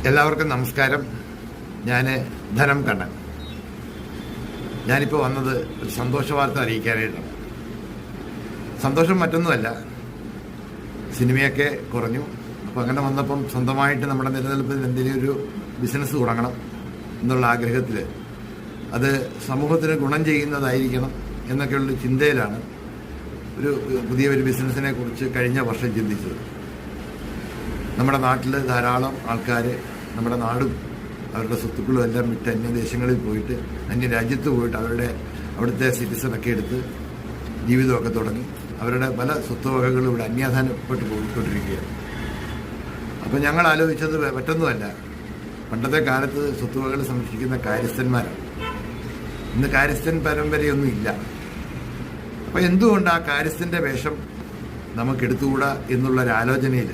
എല്ലാവർക്കും നമസ്കാരം. ഞാൻ ധനം കണ്ണൻ. ഞാനിപ്പോൾ വന്നത് ഒരു സന്തോഷ വാർത്ത അറിയിക്കാനായിട്ടാണ്. സന്തോഷം മറ്റൊന്നുമല്ല, സിനിമയൊക്കെ കുറഞ്ഞു. അപ്പോൾ അങ്ങനെ വന്നപ്പം സ്വന്തമായിട്ട് നമ്മുടെ നിലനിൽപ്പിൽ എന്തെങ്കിലും ഒരു ബിസിനസ് തുടങ്ങണം എന്നുള്ള ആഗ്രഹത്തിൽ, അത് സമൂഹത്തിന് ഗുണം ചെയ്യുന്നതായിരിക്കണം എന്നൊക്കെയുള്ള ചിന്തയിലാണ് പുതിയൊരു ബിസിനസ്സിനെ കുറിച്ച് കഴിഞ്ഞ വർഷം ചിന്തിച്ചത്. നമ്മുടെ നാട്ടിൽ ധാരാളം ആൾക്കാർ നമ്മുടെ നാടും അവരുടെ സ്വത്തുക്കളും എല്ലാം വിട്ട് അന്യദേശങ്ങളിൽ പോയിട്ട്, അന്യരാജ്യത്ത് പോയിട്ട് അവിടുത്തെ സിറ്റിസണൊക്കെ എടുത്ത് ജീവിതമൊക്കെ തുടങ്ങി അവരുടെ പല സ്വത്തുവകകളും ഇവിടെ അന്യാധാനപ്പെട്ട് പോയിക്കൊണ്ടിരിക്കുകയാണ്. അപ്പോൾ ഞങ്ങൾ ആലോചിച്ചത് മറ്റൊന്നുമല്ല, പണ്ടത്തെ കാലത്ത് സ്വത്തുവകകൾ സംരക്ഷിക്കുന്ന കാര്യസ്ഥന്മാരാണ്. ഇന്ന് കാര്യസ്ഥൻ പരമ്പരയൊന്നും ഇല്ല. അപ്പോൾ എന്തുകൊണ്ട് ആ കാര്യസ്ഥൻ്റെ വേഷം നമുക്കെടുത്തുകൂടാ എന്നുള്ളൊരാലോചനയിൽ